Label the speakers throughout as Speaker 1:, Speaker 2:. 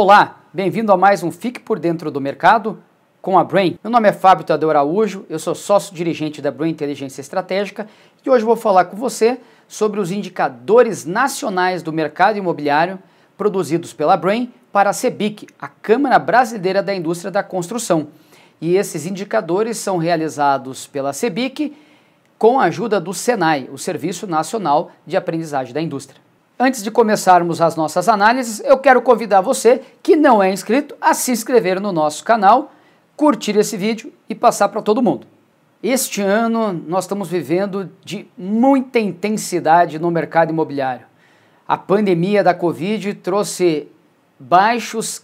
Speaker 1: Olá, bem-vindo a mais um Fique por Dentro do Mercado com a Brain. Meu nome é Fábio Tadeu Araújo, eu sou sócio-dirigente da Brain Inteligência Estratégica e hoje vou falar com você sobre os indicadores nacionais do mercado imobiliário produzidos pela Brain para a CEBIC, a Câmara Brasileira da Indústria da Construção. E esses indicadores são realizados pela CEBIC com a ajuda do SENAI, o Serviço Nacional de Aprendizagem da Indústria. Antes de começarmos as nossas análises, eu quero convidar você que não é inscrito a se inscrever no nosso canal, curtir esse vídeo e passar para todo mundo. Este ano nós estamos vivendo de muita intensidade no mercado imobiliário. A pandemia da Covid trouxe baixos,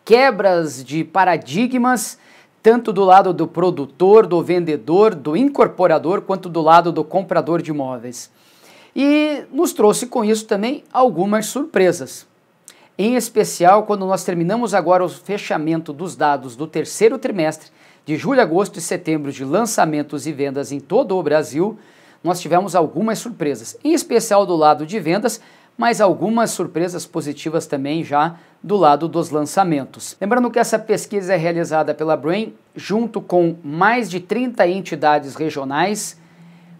Speaker 1: quebras de paradigmas, tanto do lado do produtor, do vendedor, do incorporador, quanto do lado do comprador de imóveis. E nos trouxe com isso também algumas surpresas. Em especial, quando nós terminamos agora o fechamento dos dados do terceiro trimestre, de julho, agosto e setembro, de lançamentos e vendas em todo o Brasil, nós tivemos algumas surpresas, em especial do lado de vendas, mas algumas surpresas positivas também já do lado dos lançamentos. Lembrando que essa pesquisa é realizada pela Brain junto com mais de 30 entidades regionais,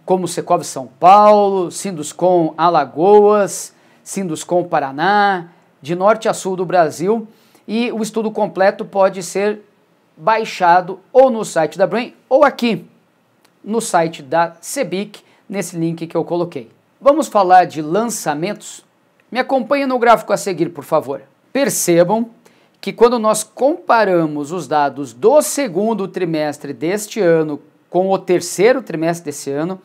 Speaker 1: como Secov São Paulo, Sinduscom Alagoas, Sinduscom Paraná, de norte a sul do Brasil, e o estudo completo pode ser baixado ou no site da Brain ou aqui no site da CEBIC, nesse link que eu coloquei. Vamos falar de lançamentos? Me acompanhe no gráfico a seguir, por favor. Percebam que quando nós comparamos os dados do segundo trimestre deste ano com o terceiro trimestre desse ano,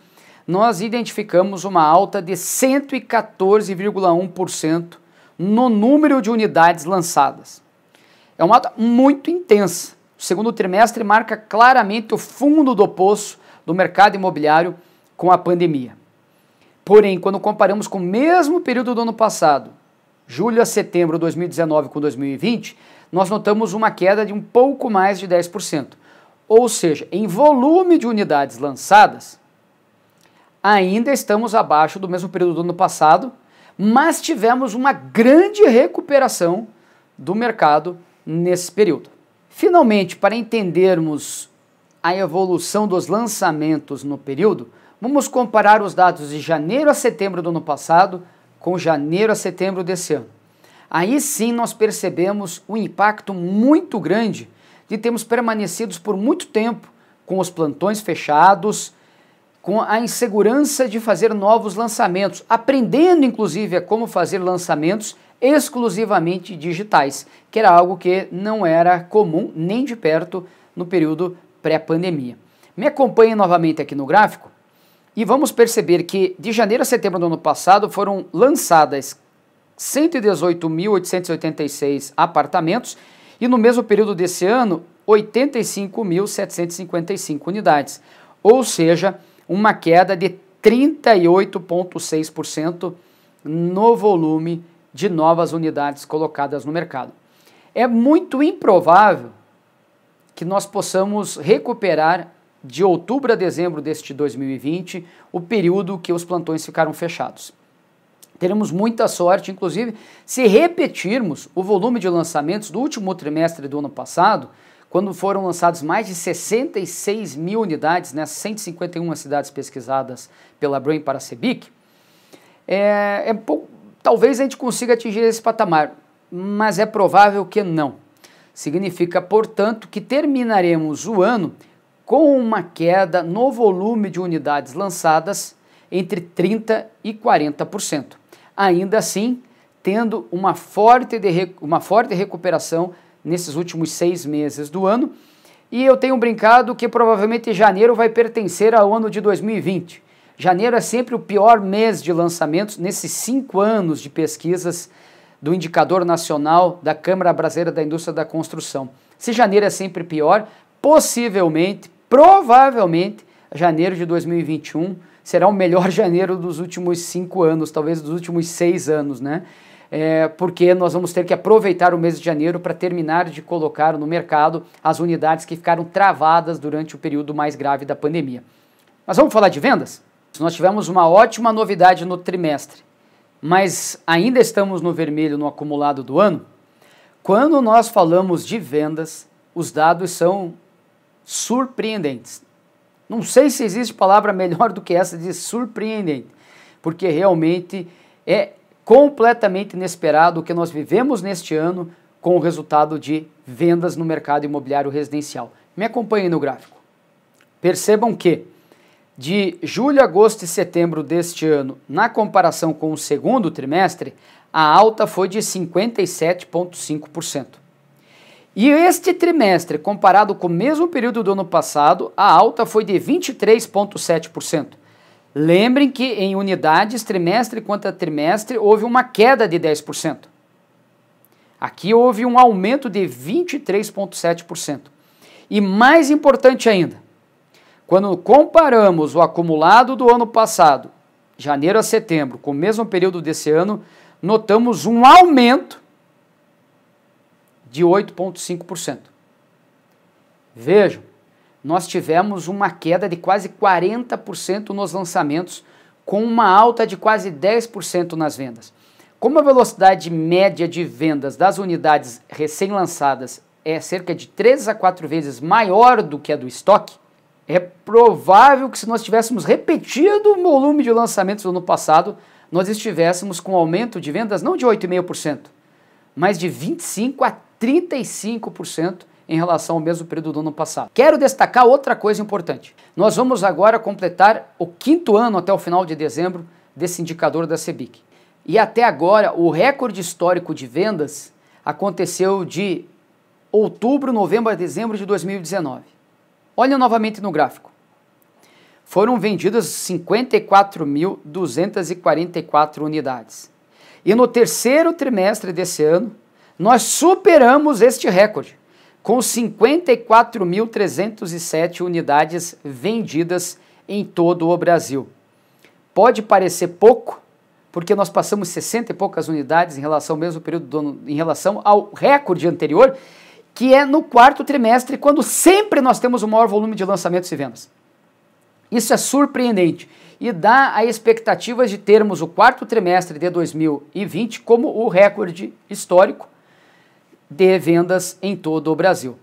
Speaker 1: nós identificamos uma alta de 114,1% no número de unidades lançadas. É uma alta muito intensa. O segundo trimestre marca claramente o fundo do poço do mercado imobiliário com a pandemia. Porém, quando comparamos com o mesmo período do ano passado, julho a setembro de 2019 com 2020, nós notamos uma queda de um pouco mais de 10%. Ou seja, em volume de unidades lançadas, ainda estamos abaixo do mesmo período do ano passado, mas tivemos uma grande recuperação do mercado nesse período. Finalmente, para entendermos a evolução dos lançamentos no período, vamos comparar os dados de janeiro a setembro do ano passado com janeiro a setembro desse ano. Aí sim nós percebemos um impacto muito grande de termos permanecido por muito tempo com os plantões fechados, com a insegurança de fazer novos lançamentos, aprendendo inclusive a como fazer lançamentos exclusivamente digitais, que era algo que não era comum nem de perto no período pré-pandemia. Me acompanhe novamente aqui no gráfico e vamos perceber que de janeiro a setembro do ano passado foram lançadas 118.886 apartamentos e no mesmo período desse ano 85.755 unidades, ou seja, uma queda de 38,6% no volume de novas unidades colocadas no mercado. É muito improvável que nós possamos recuperar de outubro a dezembro deste 2020 o período que os plantões ficaram fechados. Teremos muita sorte, inclusive, se repetirmos o volume de lançamentos do último trimestre do ano passado, quando foram lançados mais de 66 mil unidades nessas 151 cidades pesquisadas pela Brain para a CEBIC, talvez a gente consiga atingir esse patamar, mas é provável que não. Significa, portanto, que terminaremos o ano com uma queda no volume de unidades lançadas entre 30% e 40%. Ainda assim, tendo uma forte recuperação nesses últimos 6 meses do ano, e eu tenho brincado que provavelmente janeiro vai pertencer ao ano de 2020. Janeiro é sempre o pior mês de lançamentos nesses 5 anos de pesquisas do Indicador Nacional da Câmara Brasileira da Indústria da Construção. Se janeiro é sempre pior, provavelmente, janeiro de 2021 será o melhor janeiro dos últimos 5 anos, talvez dos últimos 6 anos, né? Porque nós vamos ter que aproveitar o mês de janeiro para terminar de colocar no mercado as unidades que ficaram travadas durante o período mais grave da pandemia. Mas vamos falar de vendas? Nós tivemos uma ótima novidade no trimestre, mas ainda estamos no vermelho no acumulado do ano. Quando nós falamos de vendas, os dados são surpreendentes. Não sei se existe palavra melhor do que essa de surpreendente, porque realmente é completamente inesperado o que nós vivemos neste ano com o resultado de vendas no mercado imobiliário residencial. Me acompanhem no gráfico. Percebam que de julho, agosto e setembro deste ano, na comparação com o segundo trimestre, a alta foi de 57,5%. E este trimestre, comparado com o mesmo período do ano passado, a alta foi de 23,7%. Lembrem que em unidades, trimestre contra trimestre, houve uma queda de 10%. Aqui houve um aumento de 23,7%. E mais importante ainda, quando comparamos o acumulado do ano passado, janeiro a setembro, com o mesmo período desse ano, notamos um aumento de 8,5%. Vejam, nós tivemos uma queda de quase 40% nos lançamentos, com uma alta de quase 10% nas vendas. Como a velocidade média de vendas das unidades recém-lançadas é cerca de 3 a 4 vezes maior do que a do estoque, é provável que se nós tivéssemos repetido o volume de lançamentos do ano passado, nós estivéssemos com um aumento de vendas não de 8,5%, mas de 25% a 35% em relação ao mesmo período do ano passado. Quero destacar outra coisa importante. Nós vamos agora completar o 5º ano até o final de dezembro desse indicador da CBIC. E até agora, o recorde histórico de vendas aconteceu de outubro, novembro a dezembro de 2019. Olhem novamente no gráfico. Foram vendidas 54.244 unidades. E no terceiro trimestre desse ano, nós superamos este recorde, com 54.307 unidades vendidas em todo o Brasil. Pode parecer pouco, porque nós passamos 60 e poucas unidades em relação ao mesmo período do ano, em relação ao recorde anterior, que é no 4º trimestre, quando sempre nós temos o maior volume de lançamentos e vendas. Isso é surpreendente e dá a expectativa de termos o 4º trimestre de 2020 como o recorde histórico de vendas em todo o Brasil.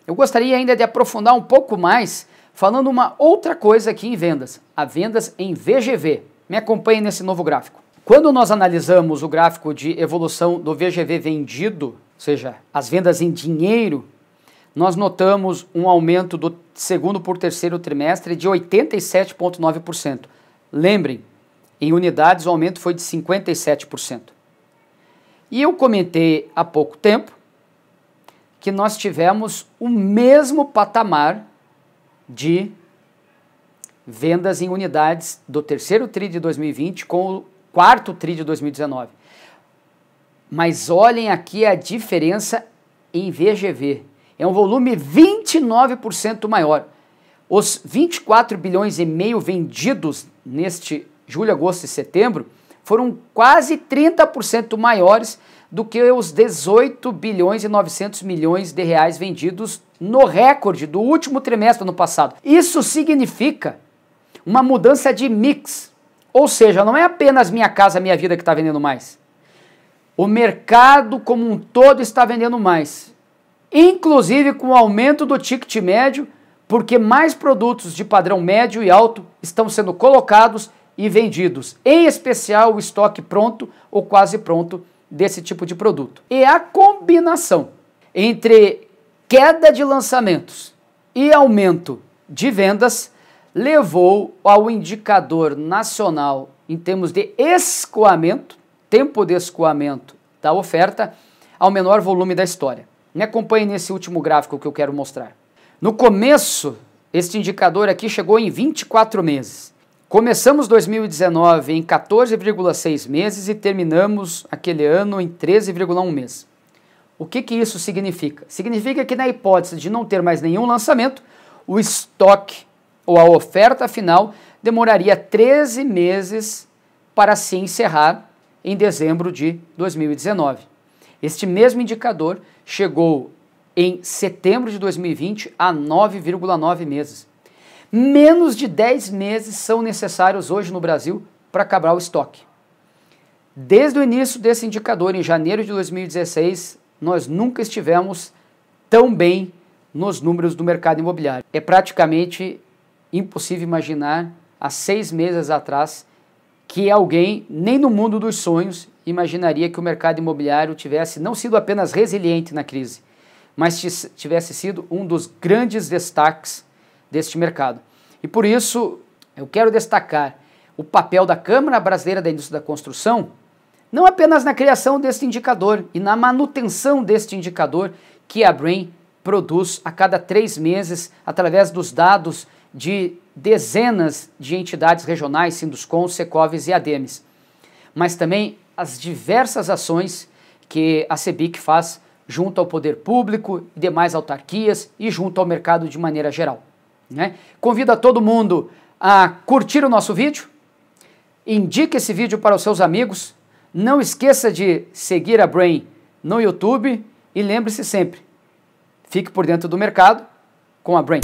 Speaker 1: Eu gostaria ainda de aprofundar um pouco mais, falando uma outra coisa aqui em vendas, a vendas em VGV. Me acompanhe nesse novo gráfico. Quando nós analisamos o gráfico de evolução do VGV vendido, ou seja, as vendas em dinheiro, nós notamos um aumento do segundo por terceiro trimestre de 87,9%. Lembrem, em unidades o aumento foi de 57%. E eu comentei há pouco tempo que nós tivemos o mesmo patamar de vendas em unidades do terceiro TRI de 2020 com o 4º TRI de 2019. Mas olhem aqui a diferença em VGV. É um volume 29% maior. Os 24 bilhões e meio vendidos neste julho, agosto e setembro foram quase 30% maiores do que os 18 bilhões e 900 milhões de reais vendidos no recorde do último trimestre do ano passado. Isso significa uma mudança de mix, ou seja, não é apenas Minha Casa Minha Vida que está vendendo mais. O mercado como um todo está vendendo mais, inclusive com o aumento do ticket médio, porque mais produtos de padrão médio e alto estão sendo colocados e vendidos, em especial o estoque pronto ou quase pronto desse tipo de produto. E a combinação entre queda de lançamentos e aumento de vendas levou ao indicador nacional em termos de escoamento, tempo de escoamento da oferta, ao menor volume da história. Me acompanhe nesse último gráfico que eu quero mostrar. No começo, este indicador aqui chegou em 24 meses. Começamos 2019 em 14,6 meses e terminamos aquele ano em 13,1 meses. O que isso significa? Significa que na hipótese de não ter mais nenhum lançamento, o estoque ou a oferta final demoraria 13 meses para se encerrar em dezembro de 2019. Este mesmo indicador chegou em setembro de 2020 a 9,9 meses. Menos de 10 meses são necessários hoje no Brasil para acabar o estoque. Desde o início desse indicador, em janeiro de 2016, nós nunca estivemos tão bem nos números do mercado imobiliário. É praticamente impossível imaginar, há 6 meses atrás, que alguém, nem no mundo dos sonhos, imaginaria que o mercado imobiliário tivesse não sido apenas resiliente na crise, mas tivesse sido um dos grandes destaques deste mercado. E por isso, eu quero destacar o papel da Câmara Brasileira da Indústria da Construção, não apenas na criação deste indicador e na manutenção deste indicador que a Brain produz a cada 3 meses através dos dados de dezenas de entidades regionais, Sinduscon, Secovis e Ademes, mas também as diversas ações que a CEBIC faz junto ao poder público e demais autarquias e junto ao mercado de maneira geral, né? Convido a todo mundo a curtir o nosso vídeo, indique esse vídeo para os seus amigos, não esqueça de seguir a Brain no YouTube e lembre-se sempre, fique por dentro do mercado com a Brain.